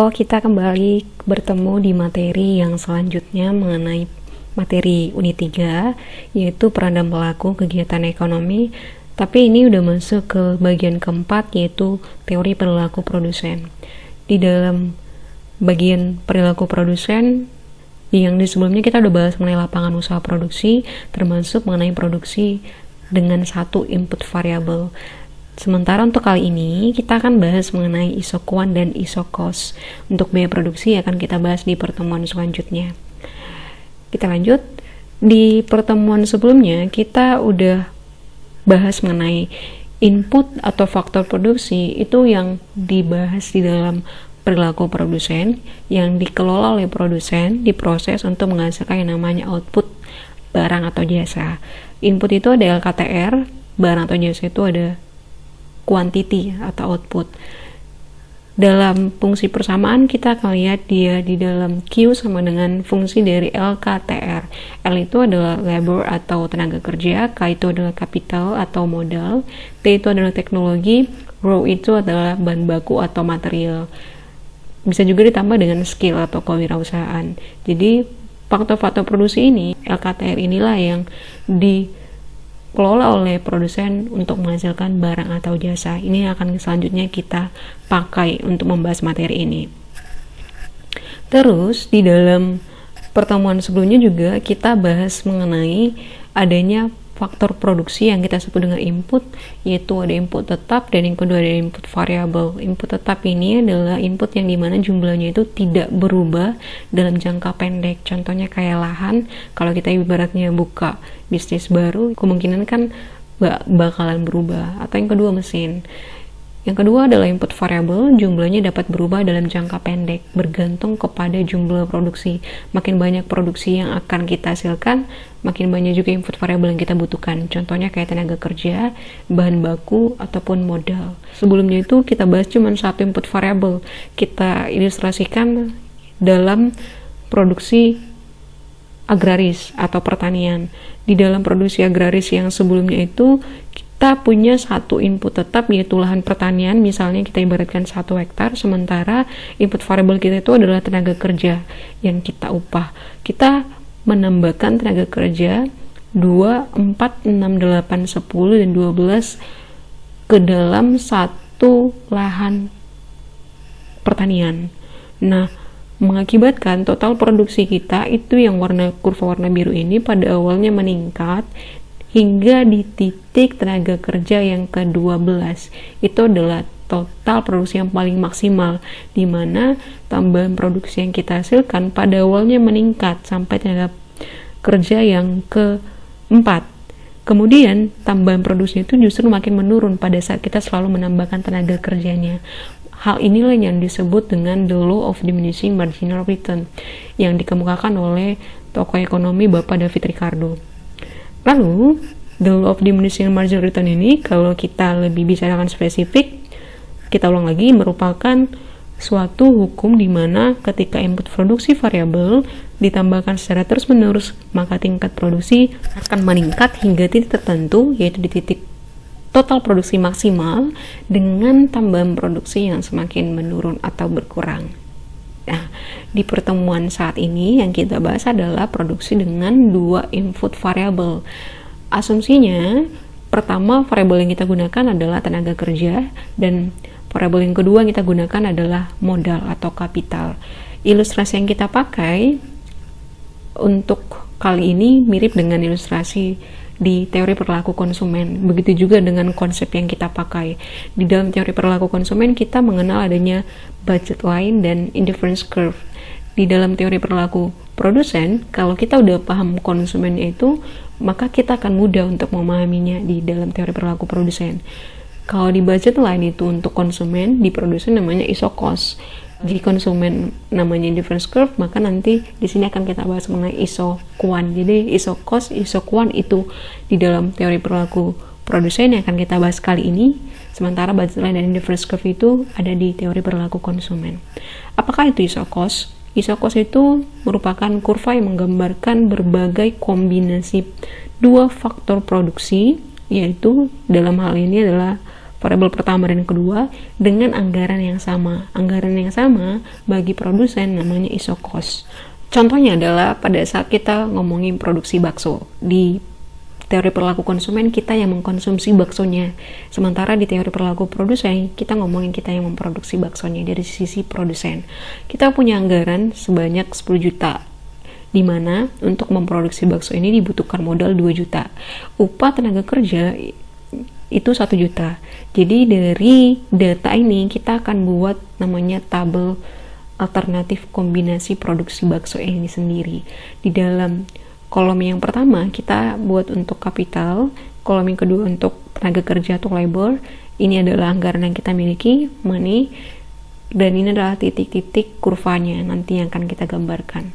Halo, kita kembali bertemu di materi yang selanjutnya mengenai materi unit 3, yaitu peran dan pelaku kegiatan ekonomi. Tapi ini udah masuk ke bagian keempat, yaitu teori perilaku produsen. Di dalam bagian perilaku produsen, yang di sebelumnya kita udah bahas mengenai lapangan usaha produksi, termasuk mengenai produksi dengan satu input variabel. Sementara untuk kali ini kita akan bahas mengenai iso kuan dan iso cost. Untuk biaya produksi akan kita bahas di pertemuan selanjutnya. Kita lanjut. Di pertemuan sebelumnya kita udah bahas mengenai input atau faktor produksi, itu yang dibahas di dalam perilaku produsen yang dikelola oleh produsen, diproses untuk menghasilkan yang namanya output barang atau jasa. Input itu ada LKTR, barang atau jasa itu ada quantity atau output. Dalam fungsi persamaan kita akan lihat dia di dalam Q sama dengan fungsi dari LKTR. L itu adalah labor atau tenaga kerja, K itu adalah capital atau modal, T itu adalah teknologi, Rho itu adalah bahan baku atau material. Bisa juga ditambah dengan skill atau kewirausahaan. Jadi faktor-faktor produksi ini, LKTR inilah yang dikelola oleh produsen untuk menghasilkan barang atau jasa. Ini akan selanjutnya kita pakai untuk membahas materi ini. Terus di dalam pertemuan sebelumnya juga kita bahas mengenai adanya faktor produksi yang kita sebut dengan input, yaitu ada input tetap dan yang kedua ada input variabel. Input tetap ini adalah input yang dimana jumlahnya itu tidak berubah dalam jangka pendek. Contohnya kayak lahan, kalau kita ibaratnya buka bisnis baru, kemungkinan kan bakalan berubah. Atau yang kedua mesin. Yang kedua adalah input variabel, jumlahnya dapat berubah dalam jangka pendek, bergantung kepada jumlah produksi. Makin banyak produksi yang akan kita hasilkan, makin banyak juga input variabel yang kita butuhkan. Contohnya kayak tenaga kerja, bahan baku, ataupun modal. Sebelumnya itu kita bahas cuma satu input variabel. Kita ilustrasikan dalam produksi agraris atau pertanian. Di dalam produksi agraris yang sebelumnya itu kita punya satu input tetap, yaitu lahan pertanian. Misalnya kita ibaratkan 1 hektar, sementara input variabel kita itu adalah tenaga kerja yang kita upah. Kita menambahkan tenaga kerja 2, 4, 6, 8, 10, dan 12 ke dalam satu lahan pertanian. Nah, mengakibatkan total produksi kita itu yang kurva warna biru ini pada awalnya meningkat hingga di titik tenaga kerja yang ke-12. Itu adalah total produksi yang paling maksimal, di mana tambahan produksi yang kita hasilkan pada awalnya meningkat sampai tenaga kerja yang ke-4. Kemudian tambahan produksi itu justru makin menurun pada saat kita selalu menambahkan tenaga kerjanya. Hal inilah yang disebut dengan the law of diminishing marginal return yang dikemukakan oleh tokoh ekonomi Bapak David Ricardo. Lalu, the law of diminishing marginal return ini kalau kita lebih bicarakan spesifik, kita ulang lagi, merupakan suatu hukum di mana ketika input produksi variabel ditambahkan secara terus-menerus, maka tingkat produksi akan meningkat hingga titik tertentu, yaitu di titik total produksi maksimal dengan tambahan produksi yang semakin menurun atau berkurang. Nah, di pertemuan saat ini yang kita bahas adalah produksi dengan 2 input variabel. Asumsinya, pertama variabel yang kita gunakan adalah tenaga kerja, dan variabel yang kedua yang kita gunakan adalah modal atau kapital. Ilustrasi yang kita pakai untuk kali ini mirip dengan ilustrasi di teori perilaku konsumen. Begitu juga dengan konsep yang kita pakai. Di dalam teori perilaku konsumen kita mengenal adanya budget line dan indifference curve. Di dalam teori perilaku produsen, kalau kita udah paham konsumennya itu, maka kita akan mudah untuk memahaminya di dalam teori perilaku produsen. Kalau di budget line itu untuk konsumen, di produsen namanya iso cost. Di konsumen namanya indifference curve, maka nanti di sini akan kita bahas mengenai iso kuan. Jadi iso cost, iso kuan itu di dalam teori perilaku produsen yang akan kita bahas kali ini. Sementara budget line dan indifference curve itu ada di teori perilaku konsumen. Apakah itu iso cost? Iso cost itu merupakan kurva yang menggambarkan berbagai kombinasi 2 faktor produksi, yaitu dalam hal ini adalah variabel pertama dan kedua dengan anggaran yang sama. Anggaran yang sama bagi produsen namanya iso cost. Contohnya adalah pada saat kita ngomongin produksi bakso. Di teori perilaku konsumen, kita yang mengkonsumsi baksonya. Sementara di teori perilaku produsen, kita ngomongin kita yang memproduksi baksonya dari sisi produsen. Kita punya anggaran sebanyak 10 juta. Di mana untuk memproduksi bakso ini dibutuhkan modal 2 juta. Upah tenaga kerja itu 1 juta. Jadi dari data ini kita akan buat namanya tabel alternatif kombinasi produksi bakso ini sendiri. Di dalam kolom yang pertama kita buat untuk kapital, kolom yang kedua untuk tenaga kerja atau labor. Ini adalah anggaran yang kita miliki, money, dan ini adalah titik-titik kurvanya nanti yang akan kita gambarkan.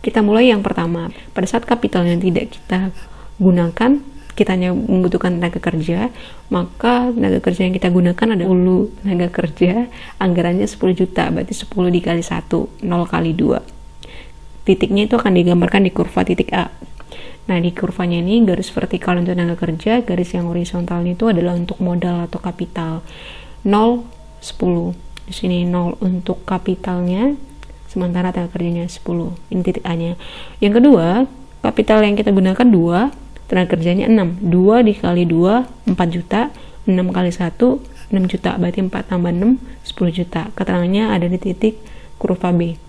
Kita mulai yang pertama. Pada saat kapital yang tidak kita gunakan, kita hanya membutuhkan tenaga kerja, maka tenaga kerja yang kita gunakan ada 10 tenaga kerja, anggarannya 10 juta, berarti 10 dikali 1, 0 kali 2. Titiknya itu akan digambarkan di kurva titik A. Nah, di kurvanya ini garis vertikal untuk tenaga kerja, garis yang horizontal itu adalah untuk modal atau kapital. 0, 10. Di sini 0 untuk kapitalnya, sementara tenaga kerjanya 10. Ini titik A-nya. Yang kedua, kapital yang kita gunakan 2, tenaga kerjanya 6. 2 dikali 2, 4 juta. 6 kali 1, 6 juta. Berarti 4 tambah 6, 10 juta. Keterangannya ada di titik kurva B.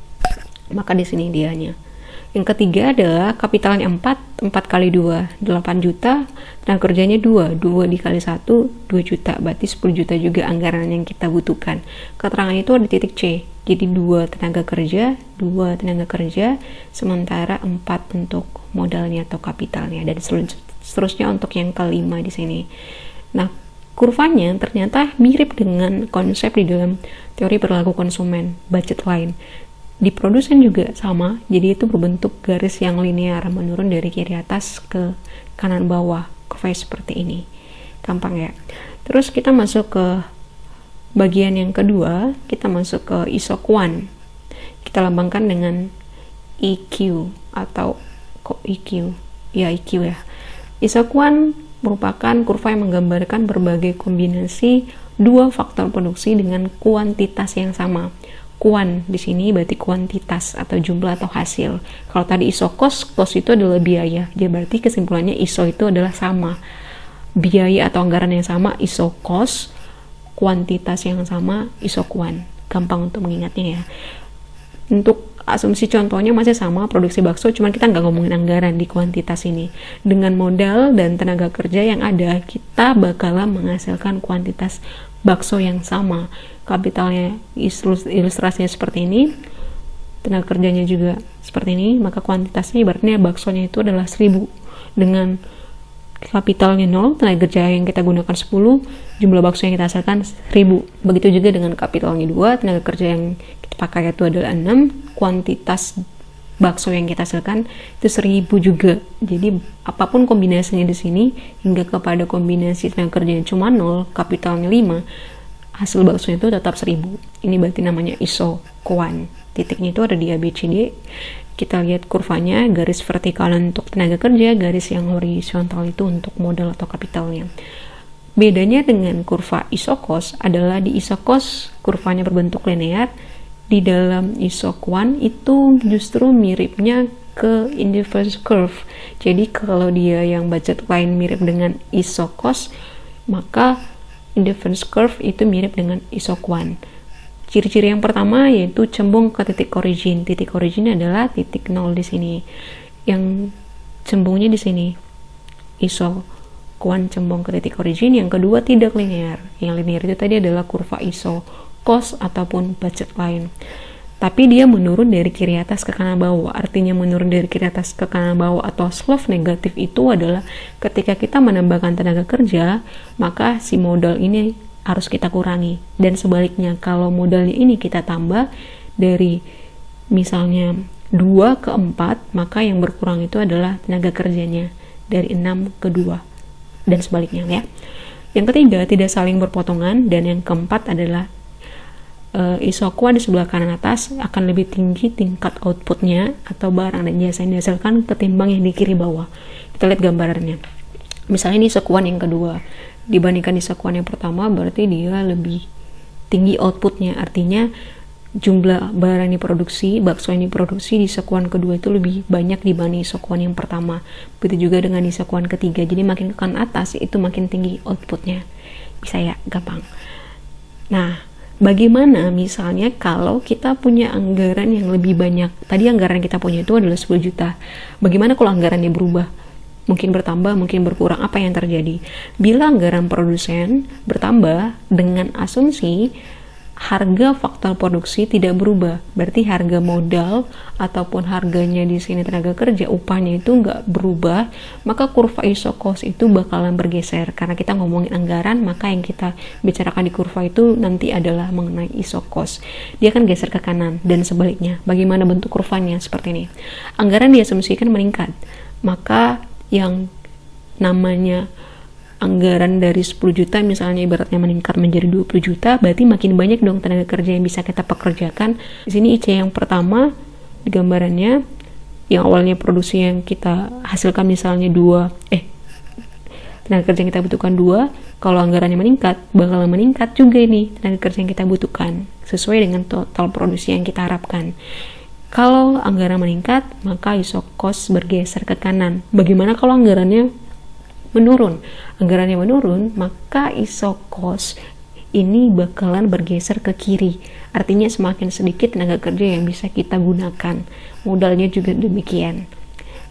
Maka di sini dianya. Yang ketiga adalah kapitalnya 4, 4 kali 2, 8 juta. Tenaga kerjanya 2, 2 dikali 1, 2 juta. Berarti 10 juta juga anggaran yang kita butuhkan. Keterangan itu ada di titik C. Jadi 2 tenaga kerja, 2 tenaga kerja, sementara 4 untuk modalnya atau kapitalnya, dan seterusnya untuk yang kelima di sini. Nah, kurvanya ternyata mirip dengan konsep di dalam teori perilaku konsumen, budget line. Di produsen juga sama, jadi itu berbentuk garis yang linear menurun dari kiri atas ke kanan bawah, kurva seperti ini. Gampang ya. Terus kita masuk ke bagian yang kedua, kita masuk ke iso quant. Kita lambangkan dengan EQ atau kok EQ? Ya, EQ ya. Iso quant merupakan kurva yang menggambarkan berbagai kombinasi dua faktor produksi dengan kuantitas yang sama. Kuan di sini berarti kuantitas atau jumlah atau hasil. Kalau tadi iso cost itu adalah biaya. Jadi berarti kesimpulannya iso itu adalah sama. Biaya atau anggaran yang sama iso cost, kuantitas yang sama iso kuan. Gampang untuk mengingatnya ya. Untuk asumsi contohnya masih sama, produksi bakso, cuman kita nggak ngomongin anggaran di kuantitas ini. Dengan modal dan tenaga kerja yang ada, kita bakalan menghasilkan kuantitas bakso yang sama. Kapitalnya ilustrasinya seperti ini, tenaga kerjanya juga seperti ini, maka kuantitasnya ibaratnya baksonya itu adalah 1000 dengan kapitalnya 0, tenaga kerja yang kita gunakan 10, jumlah bakso yang kita hasilkan 1000. Begitu juga dengan kapitalnya 2, tenaga kerja yang kita pakai itu adalah 6, kuantitas bakso yang kita hasilkan itu 1000 juga. Jadi apapun kombinasinya di sini, hingga kepada kombinasi tenaga kerja yang cuma 0, kapitalnya 5, hasil baksonya itu tetap 1000. Ini berarti namanya iso quant. Titiknya itu ada di ABCD. Kita lihat kurvanya, garis vertikal untuk tenaga kerja, garis yang horizontal itu untuk modal atau kapitalnya. Bedanya dengan kurva iso cost adalah di iso cost kurvanya berbentuk linear, di dalam iso quant itu justru miripnya ke inverse curve. Jadi kalau dia yang budget line mirip dengan iso cost, maka inverse curve itu mirip dengan iso quant. Ciri-ciri yang pertama yaitu cembung ke titik origin. Titik origin adalah titik 0 di sini. Yang cembungnya di sini. Iso quant cembung ke titik origin. Yang kedua tidak linear. Yang linear itu tadi adalah kurva iso cost ataupun budget line. Tapi dia menurun dari kiri atas ke kanan bawah. Artinya menurun dari kiri atas ke kanan bawah atau slope negatif itu adalah ketika kita menambahkan tenaga kerja, maka si modal ini harus kita kurangi. Dan sebaliknya, kalau modalnya ini kita tambah dari misalnya 2 ke 4, maka yang berkurang itu adalah tenaga kerjanya dari 6 ke 2. Dan sebaliknya ya. Yang ketiga, tidak saling berpotongan. Dan yang keempat adalah iso quant di sebelah kanan atas akan lebih tinggi tingkat outputnya atau barang dan jasa yang dihasilkan ketimbang yang di kiri bawah. Kita lihat gambarannya. Misalnya ini iso quant yang kedua. dibandingkan di sekuan yang pertama, berarti dia lebih tinggi outputnya. Artinya jumlah barang yang diproduksi, bakso yang diproduksi di sekuan kedua itu lebih banyak dibanding sekuan yang pertama. Begitu juga dengan di sekuan ketiga. Jadi makin ke atas itu makin tinggi outputnya. Bisa ya, gampang. Nah, bagaimana misalnya kalau kita punya anggaran yang lebih banyak? Tadi anggaran kita punya itu adalah 10 juta. Bagaimana kalau anggarannya berubah? Mungkin bertambah, mungkin berkurang. Apa yang terjadi? Bila anggaran produsen bertambah dengan asumsi harga faktor produksi tidak berubah, berarti harga modal ataupun harganya di sini tenaga kerja, upahnya itu nggak berubah, maka kurva iso cost itu bakalan bergeser. Karena kita ngomongin anggaran, maka yang kita bicarakan di kurva itu nanti adalah mengenai iso cost. Dia akan geser ke kanan dan sebaliknya. Bagaimana bentuk kurvanya? Seperti ini. Anggaran diasumsikan meningkat, maka yang namanya anggaran dari 10 juta misalnya ibaratnya meningkat menjadi 20 juta, berarti makin banyak dong tenaga kerja yang bisa kita pekerjakan. Di sini IC yang pertama di gambarannya, yang awalnya produksi yang kita hasilkan misalnya tenaga kerja yang kita butuhkan 2, kalau anggarannya meningkat, bakalan meningkat juga ini tenaga kerja yang kita butuhkan sesuai dengan total produksi yang kita harapkan. Kalau anggaran meningkat, maka iso cost bergeser ke kanan. Bagaimana kalau anggarannya menurun? Anggarannya menurun, maka iso cost ini bakalan bergeser ke kiri. Artinya semakin sedikit tenaga kerja yang bisa kita gunakan. Modalnya juga demikian.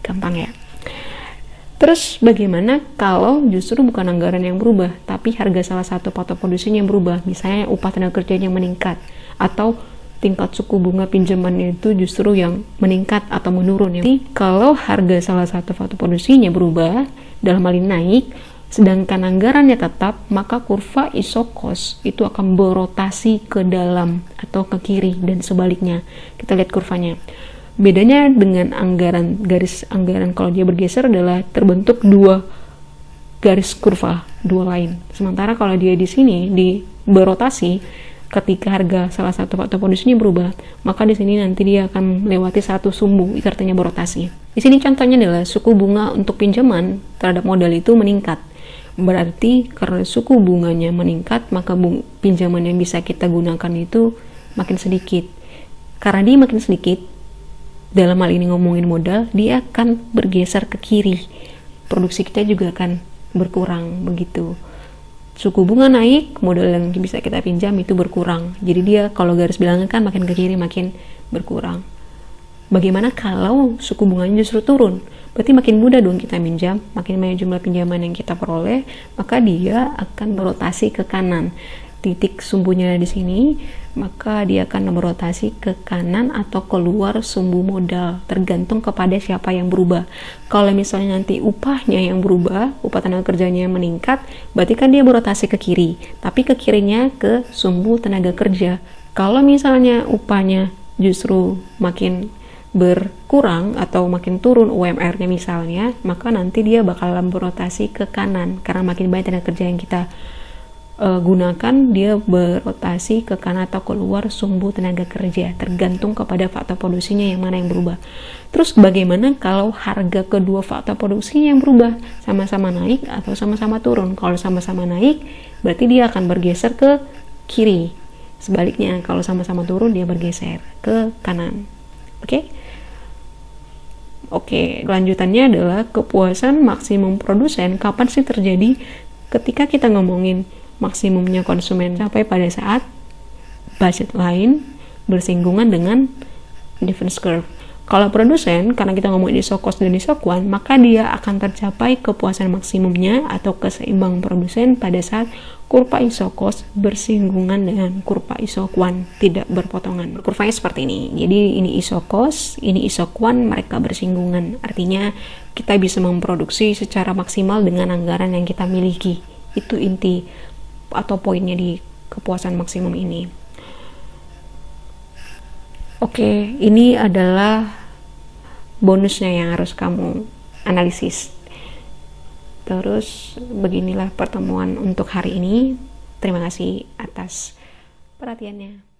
Gampang ya. Terus bagaimana kalau justru bukan anggaran yang berubah, tapi harga salah satu faktor produksinya yang berubah? Misalnya upah tenaga kerja yang meningkat, atau tingkat suku bunga pinjamannya itu justru yang meningkat atau menurun. Jadi kalau harga salah satu faktor produksinya berubah, dalam hal ini naik, sedangkan anggarannya tetap, maka kurva iso cost itu akan berotasi ke dalam atau ke kiri dan sebaliknya. Kita lihat kurvanya. Bedanya dengan garis anggaran kalau dia bergeser adalah terbentuk 2 garis kurva, 2 line. Sementara kalau dia di sini berotasi, ketika harga salah satu faktor produksinya berubah, maka di sini nanti dia akan melewati satu sumbu, itu artinya berotasi. Di sini contohnya adalah suku bunga untuk pinjaman terhadap modal itu meningkat. Berarti karena suku bunganya meningkat, maka pinjaman yang bisa kita gunakan itu makin sedikit. Karena dia makin sedikit, dalam hal ini ngomongin modal, dia akan bergeser ke kiri. Produksi kita juga akan berkurang begitu. Suku bunga naik, modal yang bisa kita pinjam itu berkurang. Jadi dia kalau garis bilangan kan makin ke kiri makin berkurang. Bagaimana kalau suku bunganya justru turun? Berarti makin mudah dong kita minjam, makin banyak jumlah pinjaman yang kita peroleh, maka dia akan berotasi ke kanan. Titik sumbunya di sini, maka dia akan berotasi ke kanan atau keluar sumbu modal, tergantung kepada siapa yang berubah. Kalau misalnya nanti upahnya yang berubah, upah tenaga kerjanya yang meningkat, berarti kan dia berotasi ke kiri, tapi ke kirinya ke sumbu tenaga kerja. Kalau misalnya upahnya justru makin berkurang atau makin turun UMR-nya misalnya, maka nanti dia bakalan berotasi ke kanan, karena makin banyak tenaga kerja yang kita gunakan, dia berotasi ke kanan atau keluar sumbu tenaga kerja, tergantung kepada faktor produksinya yang mana yang berubah. Terus bagaimana kalau harga kedua faktor produksinya yang berubah, sama-sama naik atau sama-sama turun? Kalau sama-sama naik, berarti dia akan bergeser ke kiri. Sebaliknya, kalau sama-sama turun, dia bergeser ke kanan. Oke, lanjutannya adalah kepuasan maksimum produsen. Kapan sih terjadi? Ketika kita ngomongin maksimumnya konsumen sampai pada saat budget lain bersinggungan dengan difference curve. Kalau produsen, karena kita ngomongin iso cost dan iso quan, maka dia akan tercapai kepuasan maksimumnya atau keseimbangan produsen pada saat kurva iso cost bersinggungan dengan kurva iso quan, tidak berpotongan. Kurvanya seperti ini. Jadi ini iso cost, ini iso quan, mereka bersinggungan. Artinya kita bisa memproduksi secara maksimal dengan anggaran yang kita miliki. Itu inti atau poinnya di kepuasan maksimum ini. Oke, ini adalah bonusnya yang harus kamu analisis. Terus beginilah pertemuan untuk hari ini. Terima kasih atas perhatiannya.